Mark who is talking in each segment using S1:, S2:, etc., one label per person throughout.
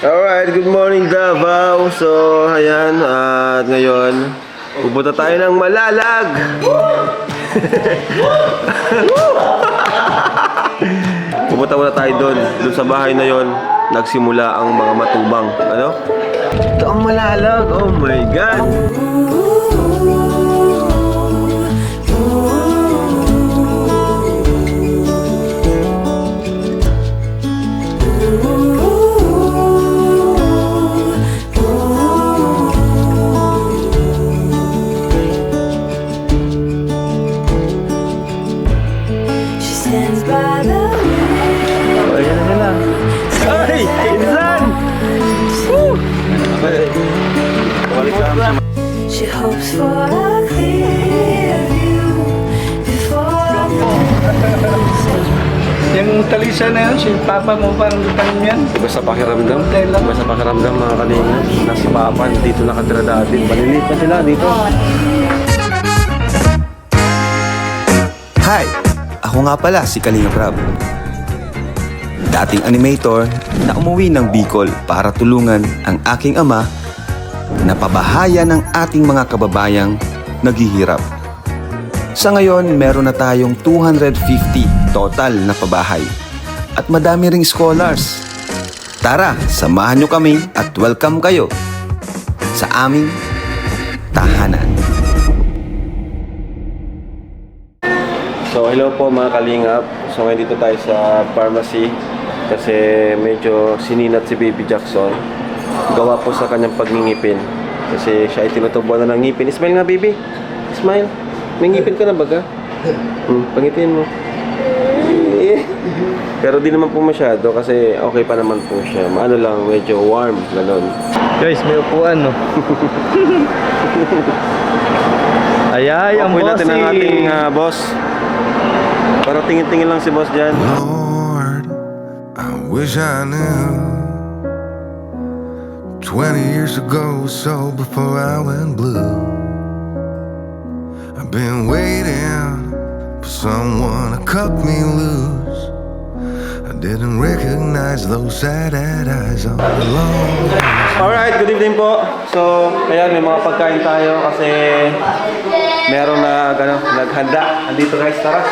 S1: Alright, good morning Davao. So, ayan, at ngayon pupunta tayo ng Malalag. Pupunta muna tayo doon sa bahay na yon. Nagsimula ang mga matubang. Ano? Ito ang Malalag. Oh my God.
S2: She hopes for a clear view before
S3: Yung talisa na yun, si Papa mo parang tanong yan.
S1: Iba sa pakiramdam. Iba sa pakiramdam mga kalinga. Na si Papa dito nakatira dati. Maliliit pa sila dito.
S4: Hi! Ako nga pala si Kalinga Prab. Dating animator na umuwi ng Bicol para tulungan ang aking ama na pabahayan ng ating mga kababayang naghihirap. Sa ngayon, meron na tayong 250 total na pabahay at madami ring scholars. Tara, samahan nyo kami at welcome kayo sa aming tahanan.
S1: So, hello po mga kalingap. So, ngayon dito tayo sa pharmacy kasi medyo sininat si Baby Jackson. Gawa po sa kanyang pagngingipin. Kasi siya ay tinutubuan na ng ngipin. Smile nga, baby. Smile. May ngipin ka na baga? Pangitin mo. Pero di naman po masyado kasi okay pa naman po siya. Ano lang, medyo warm. Ganon.
S3: Guys, may upuan, no? Ayay, ang
S1: Upuin natin ang
S3: bossy.
S1: ating boss. Parang tingin-tingin lang si boss dyan.
S5: Lord, I wish I knew 20 years ago, so before I went blue. I've been waiting for someone to cut me loose. I didn't recognize those sad-eyed eyes all along.
S1: Alright, good evening po. So, ayan, may mga pagkain tayo kasi meron na naghanda. Andito guys, tara.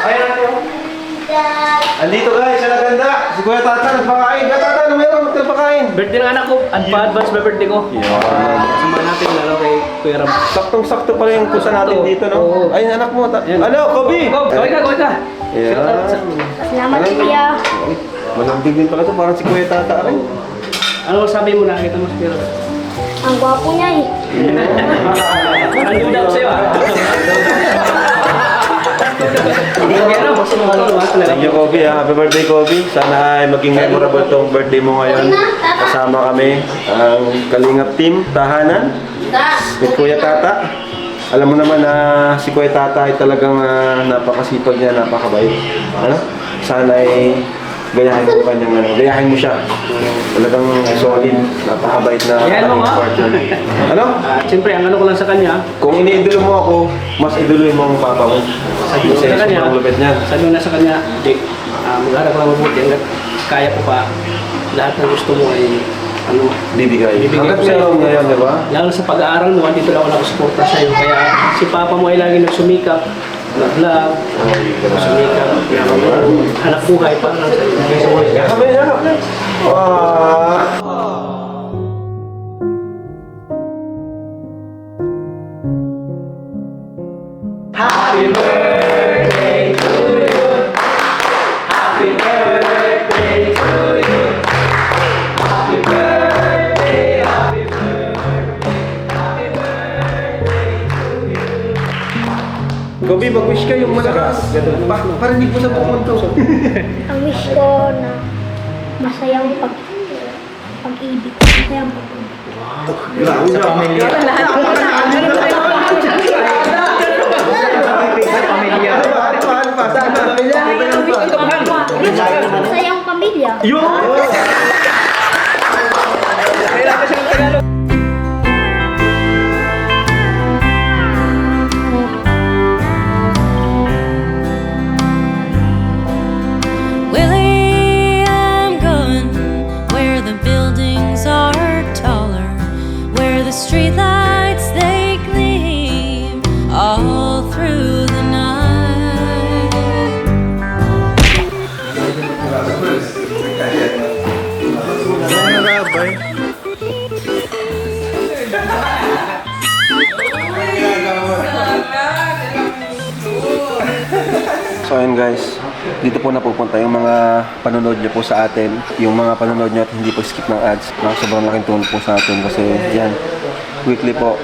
S1: Andito guys, sa naghanda. Si Kuya Tata nagpakain. Kuya Tata, ano meron? Nagpakain.
S3: Birthday ng anak ko. Pa-advance ba birthday ko? Samahan natin lalo kay Kuya Ram.
S1: Saktong-sakto pala yung pusa natin dito, no?
S3: Oo.
S1: Ay, anak mo.
S3: Yan.
S1: Ano, Kobe?
S3: Kaway ka.
S1: Yan.
S2: Salamat kuya.
S1: Malambing din pala ito, parang si Kuya Tata rin.
S3: Ano sabi mo, nakita mo si Kuya Ram?
S2: Ang gwapo niya eh.
S3: Ang duda ko sa'yo,
S1: Thank you, Kobe. Happy birthday, Kobe. Sana ay maging memorable tong birthday mo ngayon. Kasama kami, ang Kalingap Team, Tahanan, with Kuya Tata. Alam mo naman na si Kuya Tata ay talagang napakasipag niya, napakabait. Ano? Sana ay gayahin mo kanyang gayahin mo siya. Talagang solid, napakabait na
S3: Yan mo, ha?
S1: partner. Ano?
S3: Siyempre, ang ano ko lang sa kanya,
S1: Kung iniidolo mo ako, mas idoloy mo ang papa mo.
S3: sabi ko
S1: Kasi
S3: sa kanya,
S1: sobrang lupit niya.
S3: sabi ko na sa kanya, Jake, mag-aaral ko lang mabuti hanggat kaya ko pa lahat ng gusto mo ay ano,
S1: Bibigay.
S3: Bibigay
S1: Hanggat
S3: ko sa'yo.
S1: meron ngayon, di ba?
S3: lalo sa pag-aaral mo, dito lang ako nakasuporta sa'yo. Kaya si Papa mo ay lagi nagsumikap, nag-vlog, sumikap, hanap buhay pa lang sa'yo.
S1: Kami na.
S3: Happy birthday to you. Happy birthday to you. Happy birthday, happy birthday, happy birthday to you.
S1: Kobe, mag-wish kayo malakas. Parinig mo sa buong mundo.
S2: Ang wish ko na masayang pag-ibig. Masayang pag-ibig.
S1: Sa pamilya.
S2: Masayang pamilya.
S6: Willie, I'm going where the buildings are
S1: tinapay. So ayun guys, dito po napupunta yung mga panonood nyo po sa atin. Yung mga panonood nyo at hindi po skip ng ads. Sobrang laking tulong po sa atin kasi yan, weekly po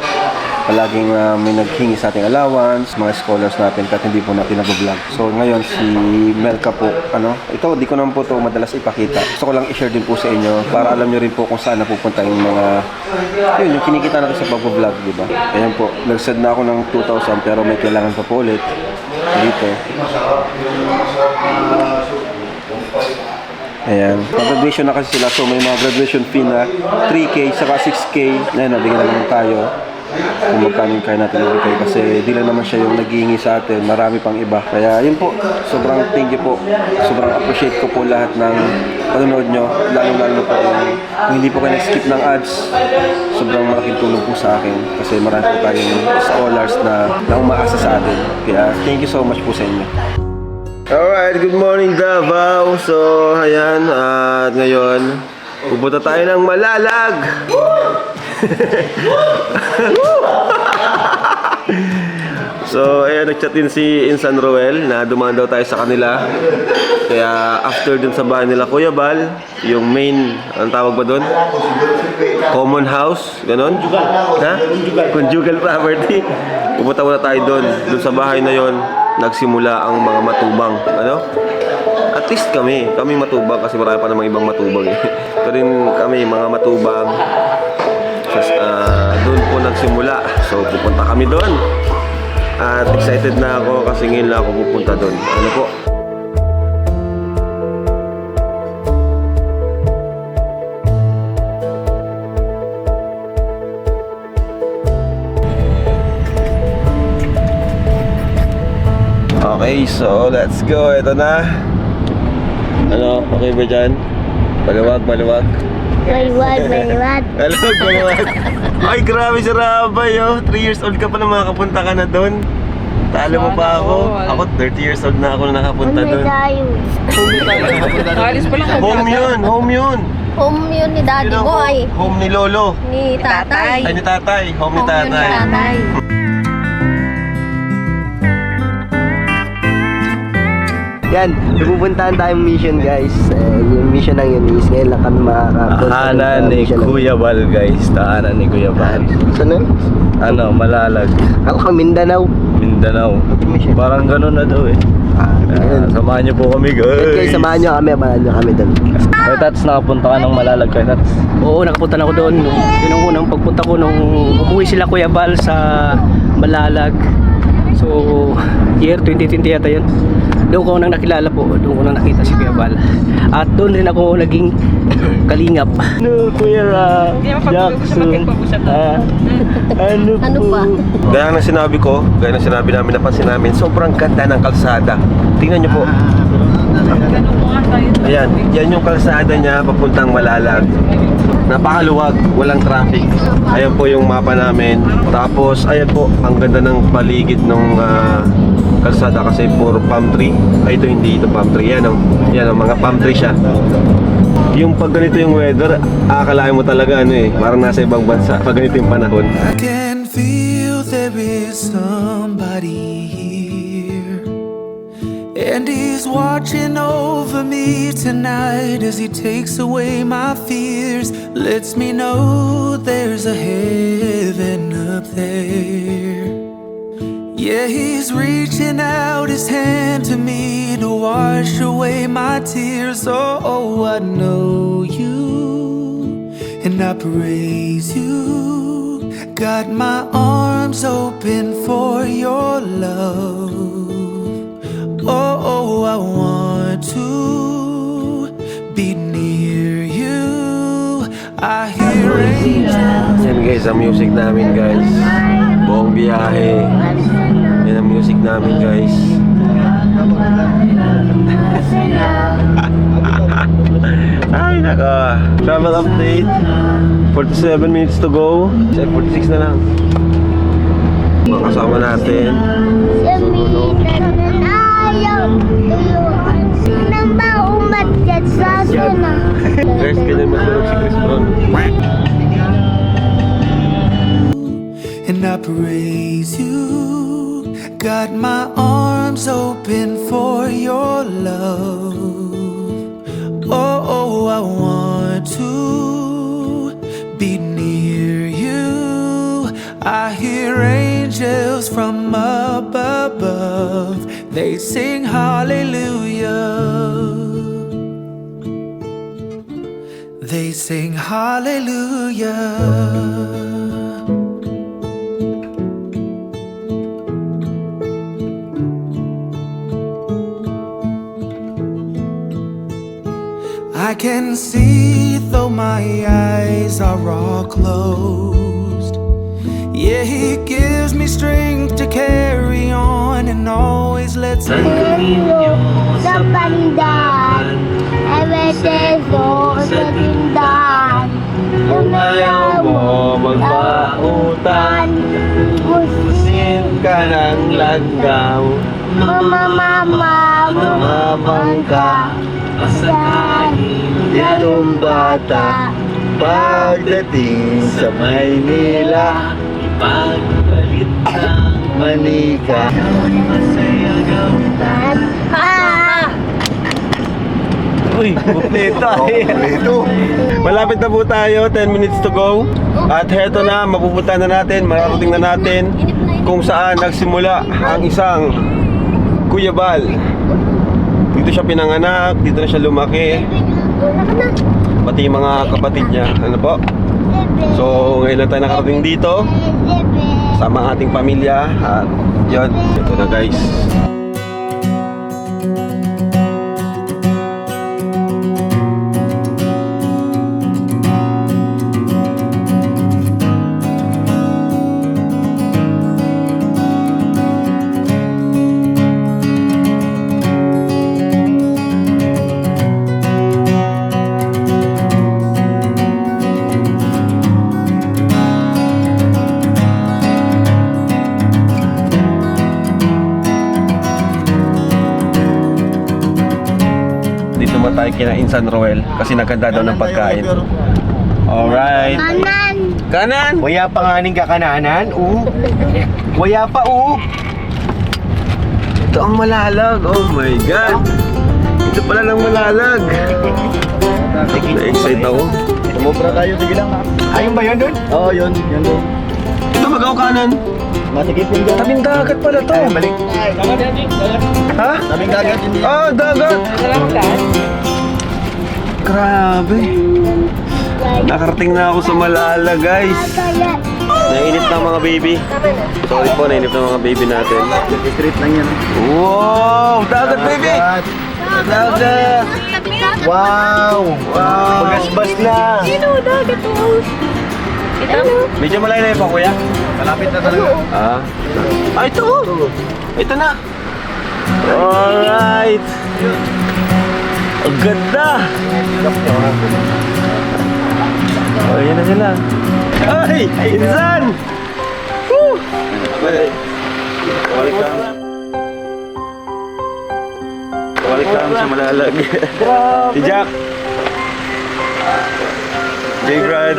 S1: palaging may naghingi sa ating allowance, mga scholars natin kahit hindi po natin nag-vlog. So ngayon si Melka po, ito di ko naman po ito madalas ipakita. Gusto ko lang i-share din po sa inyo para alam nyo rin po kung saan napupunta yung mga yung kinikita natin sa pag-vlog, di ba? Ayan po, nag-set na ako ng 2,000 pero may kailangan pa po ulit dito. Ayan, graduation na kasi sila, so may mga graduation fee na 3K saka 6K. Ayan, nabigyan na naman tayo kung magkano yung kaya natin ibigay kasi di lang naman siya yung naghihingi sa atin, marami pang iba. Kaya yun po, sobrang thank you po, sobrang appreciate ko po lahat ng panonood nyo, lalo po yung hindi po kayo nag-skip ng ads. Sobrang malaking tulong po sa akin kasi marami po tayong scholars na umaasa sa atin. Kaya thank you so much po sa inyo. Alright, good morning Davao. So, ayan, at ngayon pupunta tayo ng Malalag. So, ayan, nag-chat din si Insan Roel na dumaan daw tayo sa kanila. Kaya after dun sa bahay nila Kuya Bal, yung main, anong tawag ba dun? Common house, ganon? Ha? Conjugal property. Pupunta muna tayo dun. Dun sa bahay na yon nagsimula ang mga matubang. At least kami matubang kasi marami pa namang ibang matubang eh. Ito rin kami, mga matubang. Doon po nagsimula. So pupunta kami doon. At excited na ako kasi ngayon lang ako pupunta doon. Ano po? Okay, so let's go. Ito na. Okay ba dyan? Maluwag.
S2: Baliwad.
S1: Maluwag. Ay, grabe si Rabay, 3 years old ka pa na makakapunta ka na doon. Talo mo pa ako. Ako, 30 years old na ako na nakapunta doon.
S6: Alis pa lang.
S1: Home yun.
S6: Home yun ni daddy
S1: Yun ang
S6: mo ay.
S1: home ni Lolo.
S6: Ni tatay.
S1: Ay, ni tatay. Home ni
S6: Home yun ni
S1: tatay.
S6: tatay.
S7: Yan, pupuntahan tayong mission guys. Yung mission ng yun is ngayon lang kami makakapunta.
S1: Tahanan ni Kuya Bal, guys. Tahanan ni Kuya Bal.
S7: Saan na?
S1: Malalag.
S7: Ako Mindanao.
S1: Mindanao. Parang ganun na daw eh. Samahan niyo po kami,
S7: Okay, samahan nyo kami doon.
S1: Kaya Tats, nakapunta ka ng Malalag kay Tats.
S3: Oo, nakapunta na ako doon. Yun ang unang pagpunta ko nung umuwi sila Kuya Bal sa Malalag. So, year 2020 yata yun. Doon ko nang nakilala po, doon ko nang nakita si Kuya Bal. At doon rin ako naging kalingap.
S1: No, Kuya Jackson.
S6: Ano pa?
S1: Gaya ng sinabi ko, gaya ng sinabi namin, napansin namin, sobrang ganda ng kalsada. Tingnan niyo po. Ayan, yan yung kalsada niya papuntang Malalag. Napakaluwag, walang traffic. Ayan po yung mapa namin. Tapos, ayan po, ang ganda ng paligid ng kalsada kasi puro palm tree. Ay, ito hindi, ito palm tree. Yan ang mga palm tree siya. Yung pag ganito yung weather, akalain mo talaga parang nasa ibang bansa pag ganito yung panahon.
S5: I can feel there is somebody here, and he's watching over me tonight as he takes away my fears, lets me know there's a heaven up there. Yeah, he's reaching out his hand to me to wash away my tears. Oh, I know you, and I praise you. Got my arms open for your love. Oh, I want to be near you. I hear angels.
S1: Yan guys, ang music namin guys. Buong biyahe. Yan ang music namin guys. Ay naka. Travel update. 47 minutes to go. 46 na lang. Mga kasama natin. Guys, ganyan matulog si Chris Brown.
S8: praise you. Got my arms open for your love. Oh, I want to be near you. I hear angels from above. They sing hallelujah. They sing hallelujah. I can see though my eyes are all closed. Yeah, he gives me strength to carry on and always lets me
S2: Sa pandan, eweteso sa tindahan. Kung ayaw mo magpautan, musin
S1: ka ng langgam.
S2: mamamang ka. Asahin
S1: Itong bata, pagdating sa Maynila, ipagpalit ng manika. Uy, kompleto. Malapit na po tayo, 10 minutes to go. At heto na, mapupunta na natin, mararating na natin kung saan nagsimula ang isang Kuya Bal. Dito siya pinanganak, dito na siya lumaki. Pati yung mga kapatid niya, ano po? So, ngayon lang tayo nakarating dito sama ang ating pamilya. At yun, ito na guys. Dito ba tayo kinain San Roel kasi naganda daw ng pagkain. Alright.
S2: Kanan!
S1: Kanan!
S7: Waya pa nga ning kakananan, Waya pa,
S1: Ito ang malalag. Oh my God. Ito pala ng malalag. Na-excite ako.
S7: Mubra tayo, sige lang. Ayun ba yun dun? Oo, yun dun.
S1: Ito magaw kanan.
S7: Matigip yung dun.
S1: Tabing dagat pala to.
S7: Ay, balik.
S1: Ha?
S7: Tabing dagat, hindi.
S1: Ah, dagat. Grabe. Nakarating na ako sa Malala, guys. Nainip na ang mga baby. Sorry po, nainip na ang mga baby natin.
S7: Street lang yan.
S1: Wow! Dagat, baby! Dagat!
S7: Wow!
S1: Wow!
S7: Pagasbas na!
S1: Medyo malayo na yun pa, kuya.
S7: Malapit na talaga.
S1: Ah, ito! Ito na! Alright! Ang ganda! Oh, yan na sila. Ay! Insan! Woo! Balik ka sa Malalag. Si Jack. J. Brad.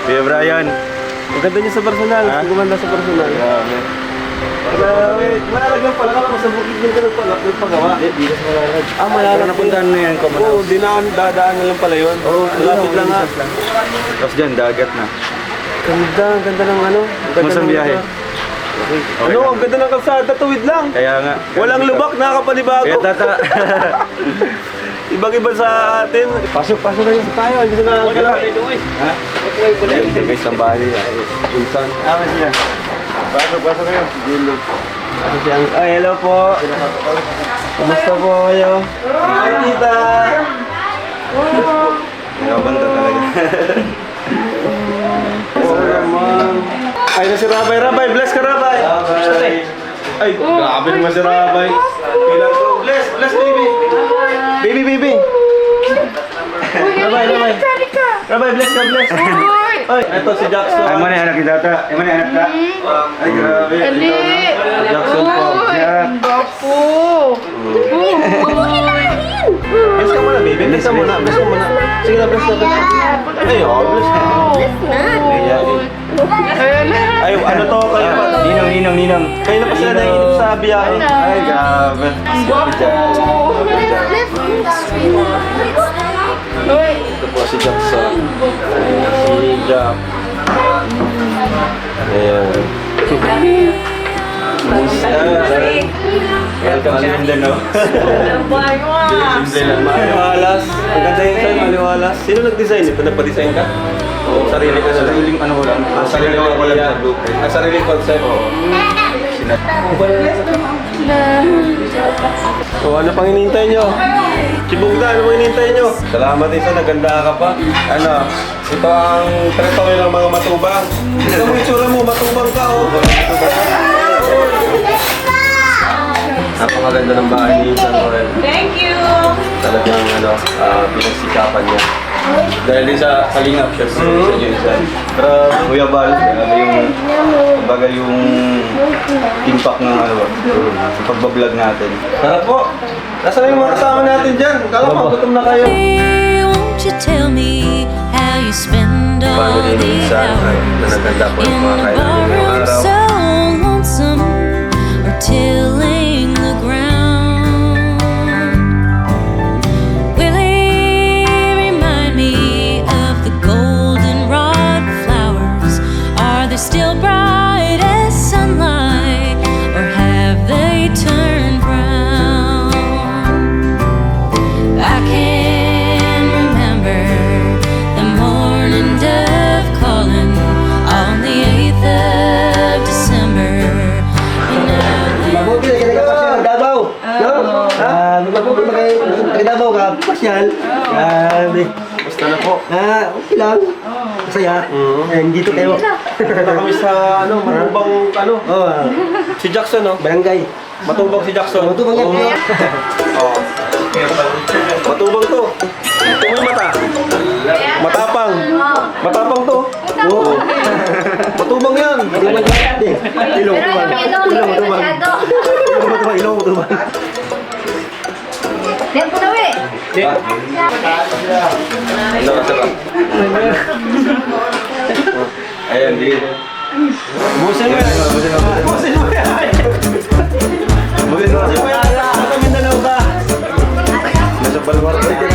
S1: Kuya Brian. Ang ganda niya sa personal. Gumanda sa personal. Malalag lang pala. Kala ko sa bukid yung ganun pala. Pagawa. Hindi sa Malalag. Ah, Malalag. Napuntahan na yan. Oo, dadaan na lang pala yun. Oo, lapit lang nga.
S7: Tapos dyan, dagat na.
S1: Ganda ng ano.
S7: Masang biyahe.
S1: Okay. Ano, ang ganda ng kalsada, tuwid lang.
S7: Kaya nga.
S1: Walang lubak, nakakapanibago.
S7: Kaya tata.
S1: Ibang-iba sa atin. Pasok na yun tayo. Hindi na nakakala. Ha? Ito guys, ang bahay niya. Insan.
S7: Aman siya. Pasok kayo.
S1: Dilo. Ay, hello po. Kumusta po kayo? Hi, tita. Nagabanda talaga. Oo naman. Ay, na si Rabay. Rabay, bless ka, Rabay. Ay, grabe naman si Rabay. Kailan ko. Bless, baby. Baby. Rabay. Rabay, bless ka, bless. Ay, ito si Jackson.
S7: Ay, mana anak kita ta? Ay, mana anak ta?
S1: Ay, grabe.
S6: Ali!
S1: Jackson po.
S6: Ang gapo!
S1: Bless ka muna, baby. Bless ka muna. Sige na, bless na. Ay, oh, bless na.
S2: Bless na.
S1: Ay, Ano to kayo pa?
S3: Ninong.
S1: Kayo na pa sila naiinip sa biyahe. Ay, grabe. Ito po si Jackson. Si Jack. Ayan. Welcome sa Mindanao. Maliwalas. Ang ganda yun sa'yo, maliwalas. Sino nag-design ito? Nagpa-design ka? Oo, sarili ka na. Sariling ano ko lang. Sarili ko lang. Ang sariling concept. So ano pang hinihintay nyo? Chibugda, ano pang hinihintay nyo? Salamat isa, naganda ka pa. Ano, ito ang territory ng mga matubang. Ito mo itsura mo, matubang ka oh. Napakaganda ng bahay ni San Loren.
S6: Thank you!
S1: Talagang pinagsikapan niya. Dahil din sa kalingap siya sa Jensen. Pero Kuya Bal, kumbaga yung impact ng yung pagbablog natin. Sarap po! Nasaan yung mga kasama natin dyan? Kala mo, gutom na kayo.
S9: Won't you tell me how you spend all
S1: Paano din
S9: the
S1: minsan na
S9: hours
S1: naganda po
S9: in
S1: yung mga
S9: the
S1: kainan ngayong
S9: barroom
S1: araw?
S9: so lonesome or tilling the ground? Will he remind me of the goldenrod flowers? Are they still bright as sunlight or have they turned brown? I can remember the morning dove calling on the 8th of December. And
S7: Mabuti na ka pasyal, Davao. No? Mabuti na Davao ka, pasyal.
S1: Basta na po.
S7: Okay lang. Masaya. Dito kayo.
S1: Punta kami sa matubang si Jackson
S7: Barangay.
S1: Matubang si Jackson.
S7: Matubang yan.
S1: Oo. Matubang to. Ito mo yung mata. Matapang. Matapang to. Oo. Matubang yan.
S7: Matubang yan. Ilong, matubang. Ilong, matubang.
S6: Yan po na we!
S1: Ano ka sarap? Ayan, di. Busin mo yan. Busin mo yan. Busin mo yan. Nasa Mindanao ka. Nasa Balwarte ka.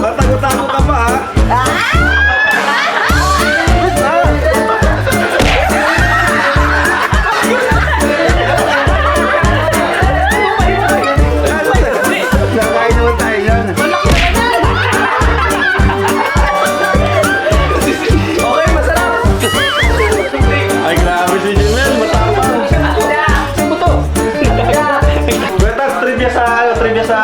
S1: Matago-tago ka pa ha?
S7: Nakain naman tayo yan.
S1: Okay, masarap! Ay, grabe si Jimel, matapang. Saan to? Betas, trivia sa...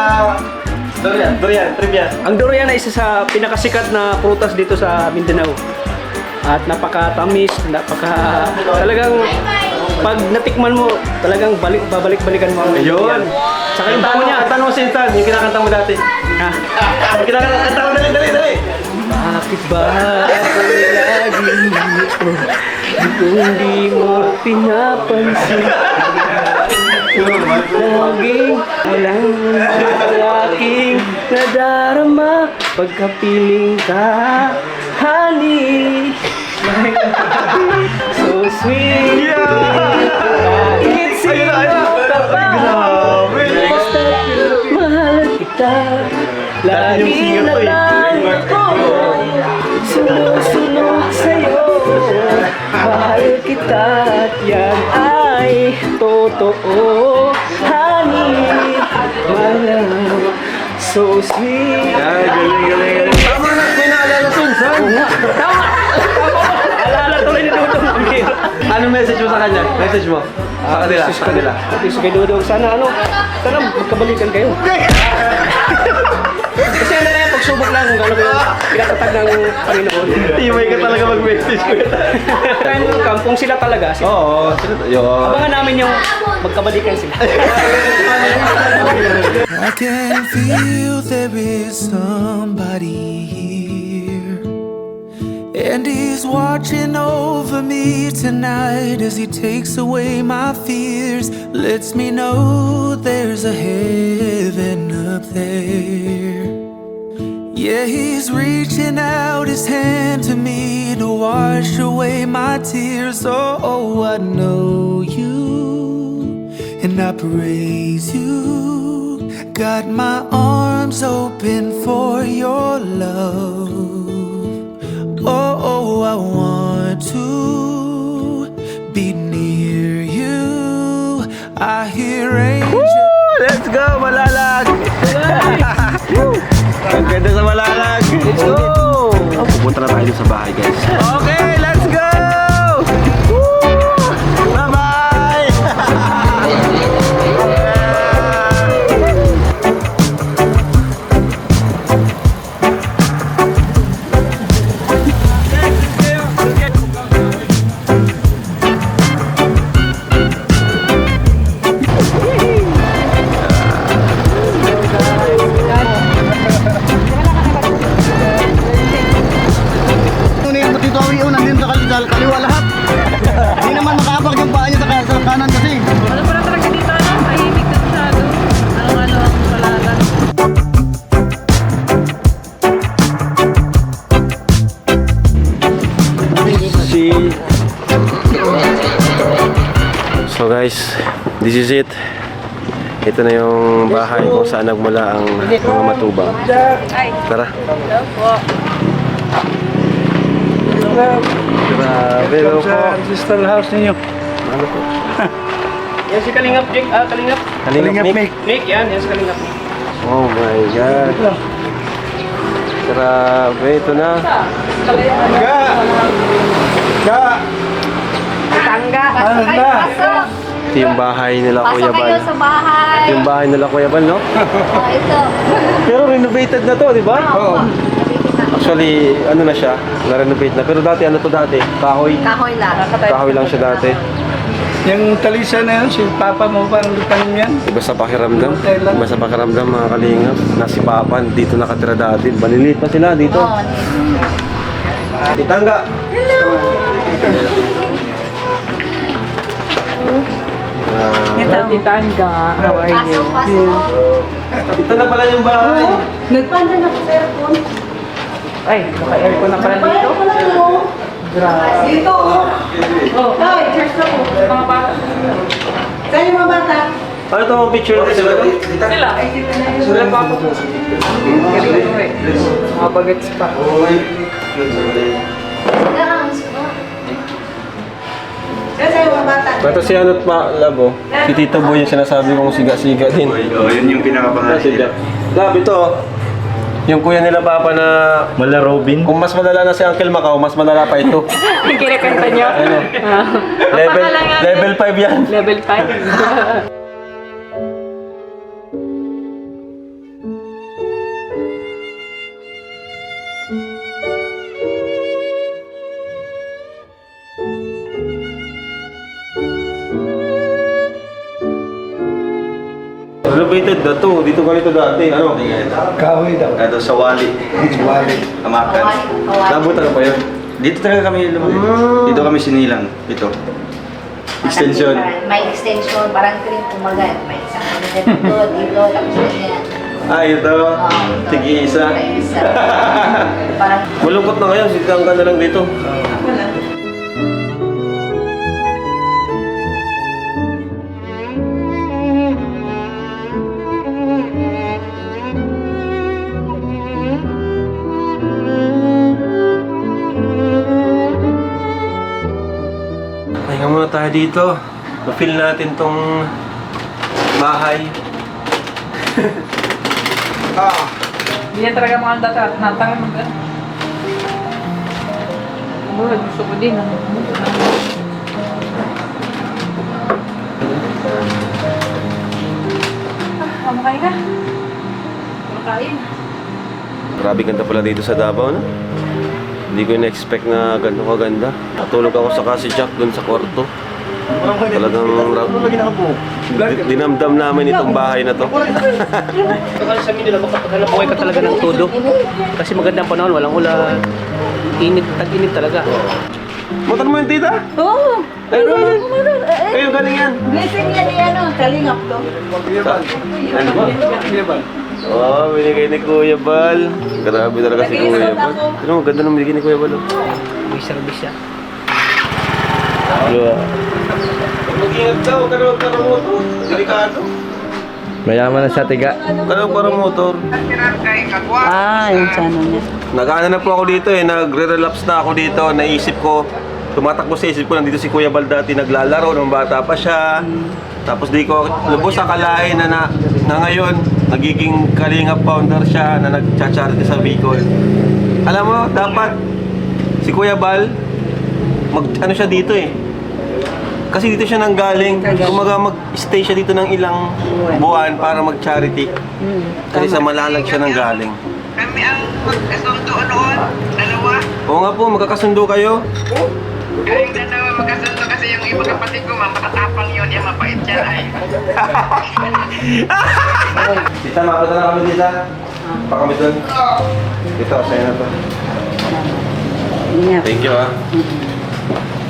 S1: Durian, trivia.
S3: Ang durian ay isa sa pinakasikat na prutas dito sa Mindanao. At napakatamis, talagang pag natikman mo, talagang babalik-balikan mo.
S1: Ayun.
S3: Saka yung bango niya.
S1: Kanta mo si Intan, yung kinakanta mo dati.
S3: Ha?
S1: Yung kinakanta mo, dali.
S3: Bakit ba ako lagi dito? Kung di mo pinapansin. Laging walang aking nadarama pagkapiling ka, honey. So sweet. Bakit sino ka pa? Mahal kita. Lagi na lang ako sumusunod sa'yo. Mahal kita at yan ay totoo, honey. Mahal, so sweet.
S1: Galing. Tama na, may naalala Sunsan.
S3: Tama! Alala tuloy ni Dudong.
S1: Anong message mo sa kanya? Message mo? Sa kanila?
S3: Sa kanila. Sa kay Dudong. Sana magkabalikan kayo. Kasi ano na yan, pagsubok lang kung gano'n yung pinatatag ng Panginoon.
S1: Timay ka talaga mag-message ko.
S3: Kung sila talaga,
S1: Oo.
S3: abangan namin yung magkabalikan sila.
S8: I can feel there is somebody here, and he's watching over me tonight as he takes away my fears, lets me know there's a heaven up there. Yeah, he's reaching out his hand to me to wash away my tears. Oh, I know you and I praise you. Got my arms open for your love. Oh, I want to be near you. I hear angels.
S1: Let's go, Malalag! Ang ganda sa Malalag! Let's go! Pupunta na tayo sa bahay, guys. Okay, let's go! Bye-bye!
S7: Kaliwa lahat. Hindi naman makabag yung paa niya sa kanan kasi.
S6: Ano pala talaga dito, ano? Tahimik na masyado. Ano ang palaran.
S1: So guys, this is it. Ito na yung bahay kung saan nagmula ang mga matubang. Tara. Grabe po.
S3: Ancestral house ninyo.
S1: Ano po?
S3: Yan si Kalingap, Jake. Kalingap.
S1: Kalingap Nick.
S3: Nick, yan si Kalingap.
S1: Oh my God. Grabe, ito na.
S6: Tangga. Pasok.
S1: Ito yung bahay nila Kuya
S6: Pasok
S1: Bal.
S6: kayo sa bahay.
S1: Ito yung bahay nila Kuya Bal, no?
S6: Oh, ito.
S1: Pero renovated na to, di ba?
S6: Oo.
S1: Actually, ano na siya, na-renovate na. Pero dati, ano to dati? Kahoy.
S6: Kahoy lang.
S1: Kahoy lang siya dati.
S3: Yung talisa na yun, si Papa mo parang lutan yan.
S1: Iba sa pakiramdam. Iba sa pakiramdam, mga kalingap. Na si Papa, dito nakatira dati. Maliliit pa sila dito.
S6: Oo.
S1: Titangga!
S6: Titangga. How are you? Pasok.
S1: Ito na pala yung bahay.
S6: Nagpanda na ko sa aircon.
S3: Ay, naka-aircon na pala dito.
S6: Dito. Oh, hoy, cheers na po. Mga bata. Saan yung mga bata?
S1: Ano ito ang picture nito sila?
S6: Sila.
S3: Sila pa ako. Mga bagets pa.
S1: Ito si Anot pa, Labo. Si Tito Boy yung sinasabi kong siga-siga din.
S10: Oh, yun yung pinakapangalan.
S1: Lab, ito. Yung kuya nila Papa na
S10: Mala Robin.
S1: kung mas malala na si Uncle Macau, mas malala pa ito.
S6: Ang kinakanta niya.
S1: Ano? Level 5 yan.
S6: Level 5.
S1: Renovated na to. Dito ganito dati. Ano?
S3: Kahoy daw.
S10: Ito sa Wali.
S3: Wali.
S10: Amakan.
S1: Nabutan pa yun.
S10: Dito talaga kami lumaki. Dito kami sinilang. Ito. Extension.
S2: May extension, parang cream kumaga. May isang dito, dito, tapos ganyan.
S1: Ah, ito. Tigi-isa.
S2: Isa. Parang
S1: Malungkot na ngayon. Sitang ka na lang dito. Pahinga muna tayo dito. Ma-feel natin tong bahay.
S6: Hindi yan talaga mga data. Natangin mo gan. Gusto ko din. Kumakain ka. Kumakain.
S1: Grabe ganda pala dito sa Davao, no? Hindi ko na-expect na ganito kaganda. Natulog ako sa Kasi Jack dun sa kwarto. Talagang dinamdam namin itong bahay na to.
S3: Kapag sa amin nila, makapaghanap buhay ka talaga ng todo. Kasi magandang panahon, walang ulan. Init, tag-init talaga.
S1: Motor mo yung tita?
S6: Oo.
S1: Kayo galing yan.
S6: Blessing yan ni ano, kalingap to.
S1: Ano ba? Oh, binigay ni Kuya Bal. Grabe talaga si Kuya Bal. Ano, ganda nung binigay ni Kuya Bal.
S3: May service siya.
S1: Diba? Mag-ingat ka, huwag ka na motor. Delikado.
S7: Mayaman na sa tiga.
S1: Huwag ka na parang motor.
S6: Yung sana niya.
S1: Nag-ano na po ako dito eh, nagre-relapse na ako dito. Naisip ko, tumatakbo sa isip ko, nandito si Kuya Bal dati naglalaro nung bata pa siya. Tapos di ko lubos akalain na ngayon, nagiging Kalingap founder siya na nagcha-charity sa Bicol. Alam mo, dapat si Kuya Bal, ano siya dito eh. Kasi dito siya nanggaling, kumaga mag-stay siya dito ng ilang buwan para mag-charity. Kasi sa Malalag siya nanggaling.
S6: Kami ang magkasundo noon, dalawa.
S1: Oo nga po, magkakasundo kayo.
S6: Kayong dalawa magkasundo kasi yung ibang kapatid ko, matatapang yun, yung mapait siya ay.
S1: Tita, makapunta na kami dito. Pa kami doon. Dito, sa'yo na to. Thank you ah.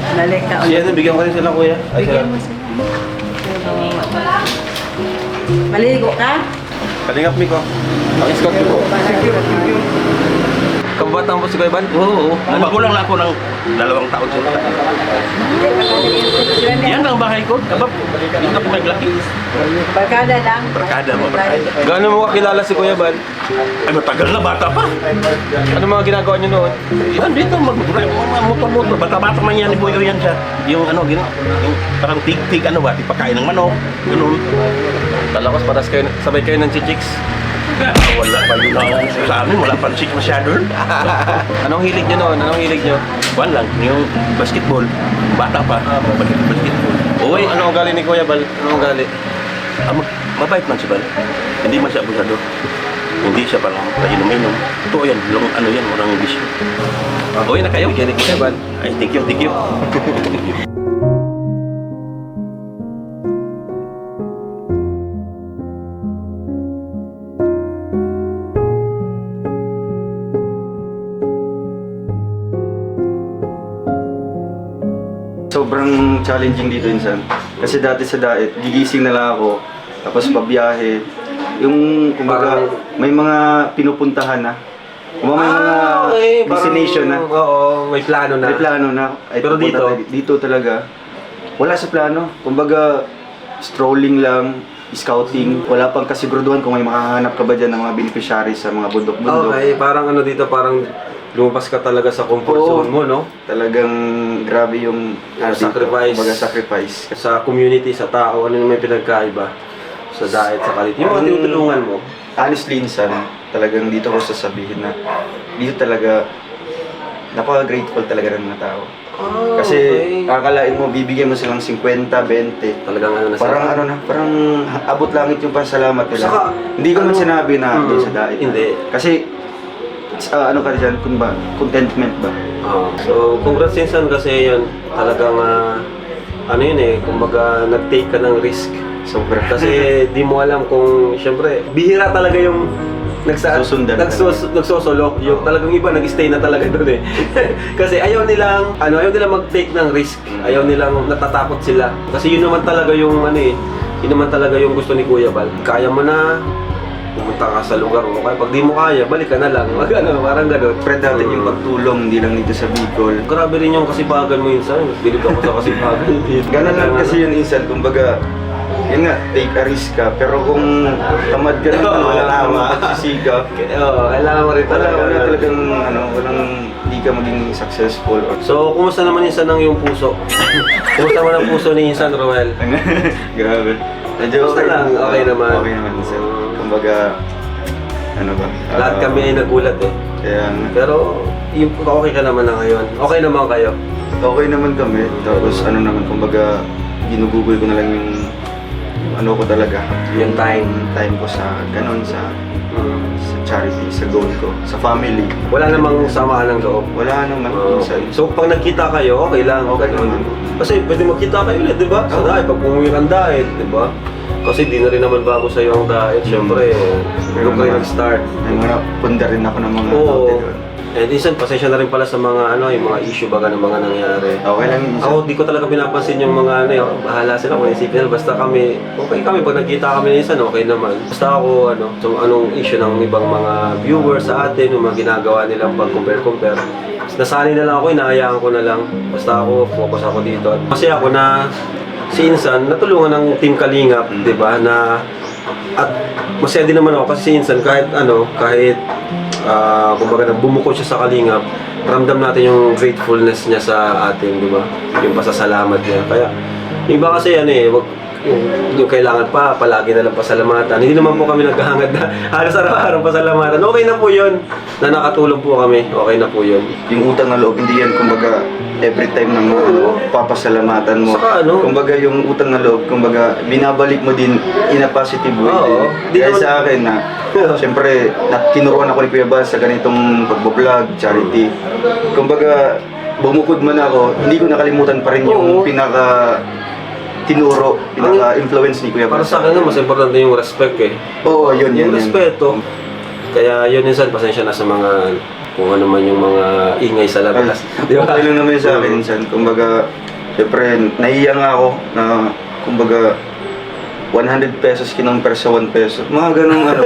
S6: Balik ka
S1: Siya na, bigyan ko rin sila kuya. Ay, sila.
S6: Maligo ka?
S1: Kalingap Miko. Ang escort ko po. Kabatang po si Kuya Bal?
S10: Oo. Magulang lang ako ng 2 taon sa utak. Yan ang bahay ko. Kabab, dito ako naglaki.
S6: Barkada lang.
S10: Barkada mo, barkada.
S1: Gaano mo kakilala si Kuya Bal?
S10: Ay, matagal na, bata pa.
S1: Ano mga ginagawa niyo noon?
S10: Yan, dito, motor-motor. Bata-bata man yan, ibuyo yan siya. Yung ano, yung parang tig-tig, ano ba, tipakain ng manok. Ganun.
S1: Talakos, paras kayo, sabay kayo ng chichiks.
S10: Wala pa yun. Sa amin, wala pa chicks masyado.
S1: Anong hilig niyo noon? Anong hilig niyo?
S10: One lang, yung basketball. Bata pa, basketball.
S1: Uy, ano ugali ni Kuya Bal? Ano ugali?
S10: Mabait man si Bal. Hindi man siya abusado. Hindi siya parang painom-inom. Ito yan, ano yan, walang bisyo.
S1: Uy, na kayo? Bigyan ni Kuya Bal.
S10: Ay, thank you, thank you.
S11: Sobrang challenging dito insan. Kasi dati sa diet, gigising na lang ako, tapos pabiyahe. Yung, kumbaga, may mga pinupuntahan na. Kumbaga, may mga destination na.
S1: Oo, may plano na.
S11: May plano na. Ay,
S1: Pero
S11: pupunta
S1: dito?
S11: tayo. Dito talaga, wala sa plano. Kumbaga, strolling lang, scouting. Wala pang kasiguraduhan kung may makahanap ka ba dyan ng mga beneficiaries sa mga bundok-bundok.
S1: Okay, parang ano dito, parang lumabas ka talaga sa comfort
S11: Oo.
S1: zone mo, no?
S11: Talagang grabe yung
S1: Sacrifice.
S11: Kumbaga, sacrifice.
S1: Sa community, sa tao, ano yung may pinagkaiba sa diet, sa kalit. Yung mga tinutulungan mo.
S11: Honestly, insan, talagang dito ko sasabihin na dito talaga napaka-grateful talaga ng mga tao. Kasi akalain mo, bibigyan mo silang 50, 20.
S1: Talagang ano na
S11: Parang ano na, parang abot langit yung pasalamat nila.
S1: Saka,
S11: hindi ko man
S1: ano,
S11: sinabi na doon sa diet.
S1: hindi.
S11: Kasi ano ka dyan, kung ba, contentment ba?
S1: So, congrats Insan kasi yun, talagang ano yun eh, kumbaga nag-take ka ng risk.
S11: Sobra.
S1: Kasi di mo alam kung, syempre, bihira talaga yung
S11: Susundan
S1: nagsosolo. Yung talagang iba nag-stay na talaga doon eh. Kasi ayaw nilang mag-take ng risk. Ayaw nilang natatakot sila. Kasi yun naman talaga yung ano eh, yun naman talaga yung gusto ni Kuya Bal. Kaya mo na, pumunta ka sa lugar mo. Kaya pag di mo kaya, balik ka na lang. Ano, parang gano'n.
S11: Spread natin yung pagtulong, hindi lang dito sa Bicol.
S1: Grabe rin yung kasipagan mo Insan. Bilib ako sa kasipagan.
S11: Ganun lang kasi yun insan, kumbaga, yun nga, take a risk ka. Pero kung tamad ka naman, wala namang pagsisikap.
S1: Oo, kailangan mo rin talaga.
S11: Wala talagang, walang hindi ka maging successful.
S1: So, kumusta naman Insan ang iyong puso? Kumusta naman ang puso ni Insan, Roel?
S11: Grabe. Medyo
S1: Kumusta lang? Okay naman?
S11: Okay naman insan. Kumbaga, ano ba?
S1: Lahat kami ay nagulat eh.
S11: Kaya nga.
S1: Pero, yung okay ka naman na ngayon. Okay naman kayo.
S11: Okay naman kami. Tapos ano naman, kumbaga, ginugugol ko na lang yung ano ko talaga.
S1: Yung time.
S11: Time ko sa ganun, sa charity, sa goal ko, sa family.
S1: Wala namang samaan ng loob.
S11: Wala naman. Minsan.
S1: So, pag nagkita kayo, okay lang. Okay naman. Kasi pwede magkita kayo ulit, di ba? Sa diet, pag pumuwi kang diet, di ba? Kasi di na rin naman bago sa'yo ang diet. Siyempre, doon kayo nag-start.
S11: May mga punda rin ako ng mga
S1: Oo.
S11: tao doon.
S1: Eh, Insan, pasensya na rin pala sa mga ano, yung mga issue baga ng mga nangyari.
S11: Okay lang yun, Insan.
S1: Ako, di ko talaga pinapansin yung mga ano, bahala sila kung isipin nila. Basta kami, okay kami. Pag nagkita kami minsan, okay naman. Basta ako, ano, so, anong issue ng ibang mga viewers sa atin, yung mga ginagawa nilang pag-compare. Nasanay na lang ako, inahayaan ko na lang. Basta ako, focus ako dito. Kasi ako na si Insan, natulungan ng Team Kalingap, di ba, na at masaya din naman ako kasi si Insan kahit kumbaga bumukod siya sa Kalingap, ramdam natin yung gratefulness niya sa atin, di ba? Yung pasasalamat niya. Kaya, yung iba kasi yan yung kailangan pa, palagi na lang pasalamatan. Hindi naman po kami naghahangad na halos araw-araw pasalamatan. Okay na po yun, na nakatulong po kami. Okay na po yun.
S11: Yung utang na loob, hindi yan kumbaga every time na mo papasalamatan mo.
S1: Saka
S11: kumbaga yung utang na loob, kumbaga binabalik mo din in a positive way.
S1: Oo.
S11: Dahil sa akin na, siyempre, tinuruan ako ni Kuya Bal sa ganitong pagbablog, charity. Kumbaga, bumukod man ako, hindi ko nakalimutan pa rin yung pinaka-influence ni Kuya Bal.
S1: Para sa akin, mas importante yung respect eh.
S11: Oo, yun.
S1: Respeto. Kaya yun Insan, pasensya na sa mga kung ano man yung mga ingay sa labas. Di ba?
S11: Okay lang naman sa akin, Insan. Kumbaga, siyempre, nahiya nga ako na, kumbaga, 100 pesos kinumpir sa 1 peso. Mga ganun ano.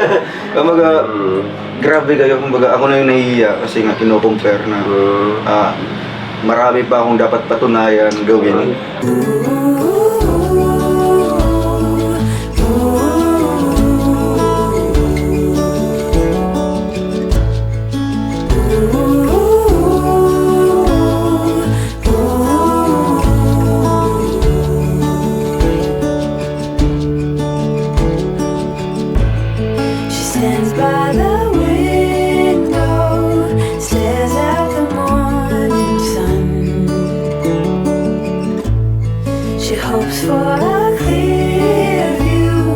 S11: Kumbaga, grabe kayo. Kumbaga, ako na yung nahiya kasi nga kinukumpare na marami pa akong dapat patunayan gawin.
S9: Stands by the window, stares at the morning sun. She hopes for a clear view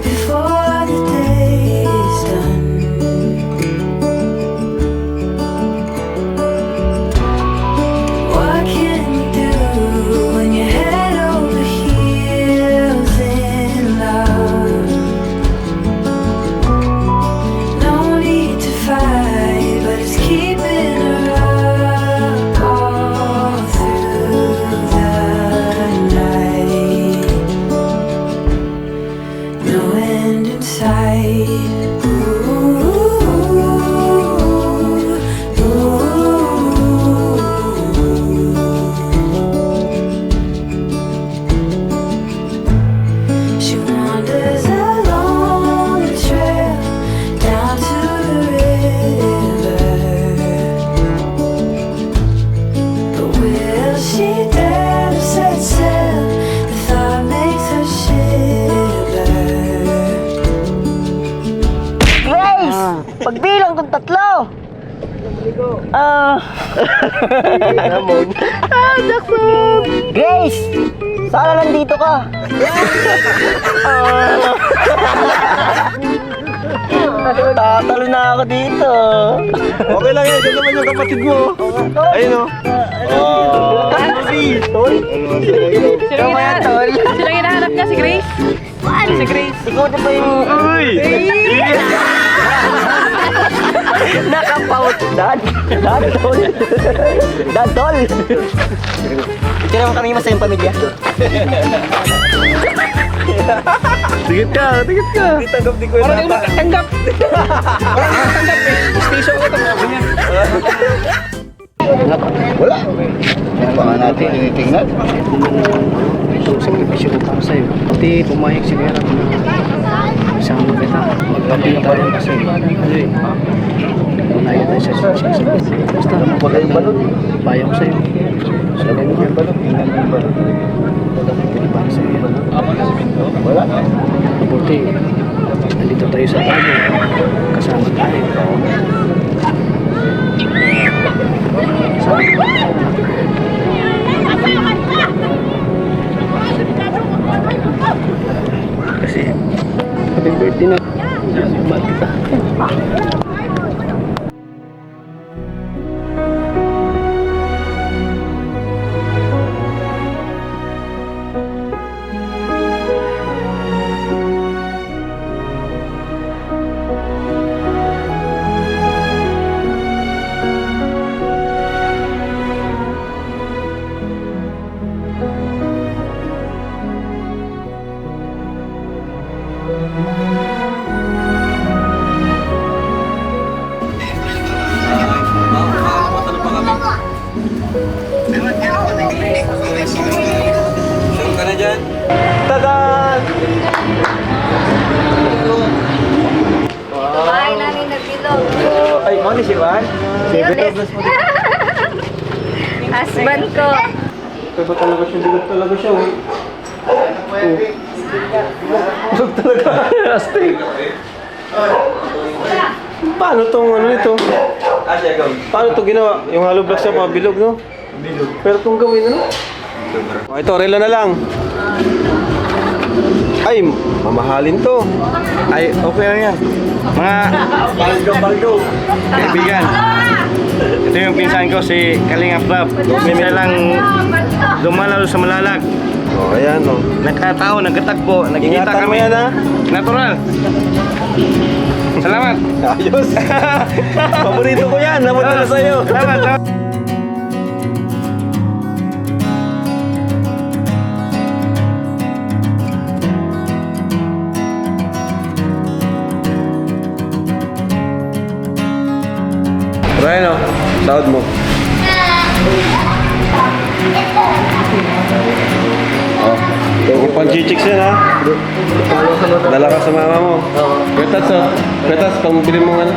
S9: before the day is done. What can you do when you're head over heels in love? No need to fight, but it's keeping her up all through the night. No end in sight. She wanders along the trail down to the river, but will she dare to set sail? The thought makes her shiver.
S7: Grace! Pagbilang kong 3. Grace! Sana nandito ka? Tatalo na ako dito.
S1: Okay lang yan, naman yung kapatid mo. Ayun o.
S7: Tol? Ikaw ba yan, Tol?
S6: Sino yung hinahanap niya? Si Grace? Si Grace.
S7: Ikaw na ba yung...
S1: Uy!
S7: Nakapout. Dad, Tol. Dad, Tol. Tira mo kami masayang pamilya.
S1: Tigit ka. Hindi tanggap di ko yung
S6: Parang yung tanggap. Parang yung tanggap eh. Station ko ito.
S11: Wala. Baka natin tinitingnan.
S3: Ito, sakripisyo ko para sa'yo. Pati pumayag si Kera na isama kita. Magpapila tayo kasi. Unayan tayo sa sasabit. Basta, paya ko sa'yo. Sabi mo yung balot. Hindi para sa'yo yan.
S11: Wala.
S3: Mabuti, nandito tayo sa bago. Kasama tayo. Kasi, happy birthday na. Mahal kita.
S1: Tadan!
S2: Kumain namin ng bilog.
S1: Ay, ano si Juan?
S2: Husband ko.
S1: Iba talaga siya, bilog talaga siya. Bilog talaga. Astig. Paano tong ano ito? Paano ito ginawa? Yung hollow blocks siya, mga bilog, no? Bilog. Pero itong gawin, ano? Ito, relo na lang. Ay, mamahalin to.
S3: Ay, okay lang yan. Mga
S1: Baldo.
S3: kaibigan. Ito yung pinsan ko si Kalinga Prab. Minsan lang dumalaw sa Malalag.
S1: Oh, ayan, oh.
S3: Nagkataon, nagkatagpo, nagkikita
S1: Ingatan mo
S3: kami.
S1: yan, ha?
S3: Natural. Salamat.
S1: Ayos. Paborito ko yan. Napunta na sa'yo.
S3: Salamat. Salamat.
S1: Ryan, oh. Sahod mo. Oh. Yung pang-chichicks yan, ha? Dala ka sa mama mo. Kwetats, oh. Kwetats, pambili mo ano?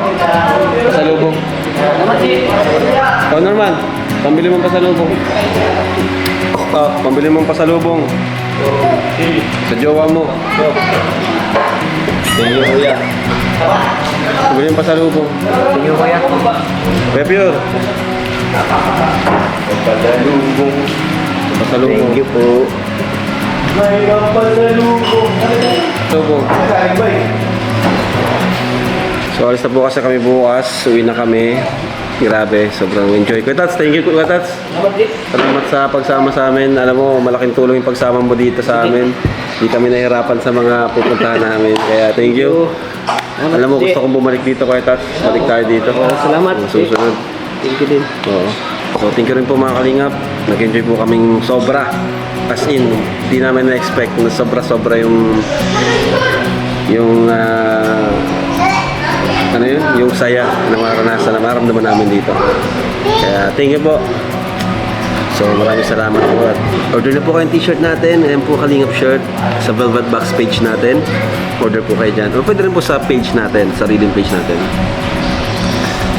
S1: Pasalubong. Oh, Norman. Pambili mo pasalubong. Oh, pambili mo pasalubong. Sa jowa mo. Thank you, kuya. Pambili mo pasalubong.
S3: Thank you, kuya.
S1: Pepyor. Pasalubong. Pasalubong.
S3: Thank you po.
S1: May pasalubong. Pasalubong. So, alis na po kasi kami bukas. Uwi na kami. Grabe, sobrang enjoy. Kuya Tats, thank you Kuya Tats. Salamat sa pagsama sa amin. Alam mo, malaking tulong yung pagsama mo dito sa amin. Hindi kami nahihirapan sa mga pupuntahan namin. Kaya thank you. Alam mo, gusto kong bumalik dito Kuya Tats. Balik tayo dito.
S3: Salamat.
S1: Susunod.
S3: Thank you din.
S1: Oo. So, thank you rin po mga kalingap. Nag-enjoy po kaming sobra. As in, hindi namin na-expect na sobra-sobra yung ano yun? Yung saya na maranasan na maramdaman namin dito. Kaya thank you po. So maraming salamat po. At order na po kayo ng t-shirt natin. Ayan po Kalingap shirt sa Velvet Box page natin. Order po kayo dyan. O pwede rin po sa page natin, sariling page natin.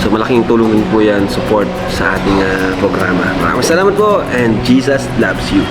S1: So malaking tulong din po yan, support sa ating programa. Maraming salamat po and Jesus loves you.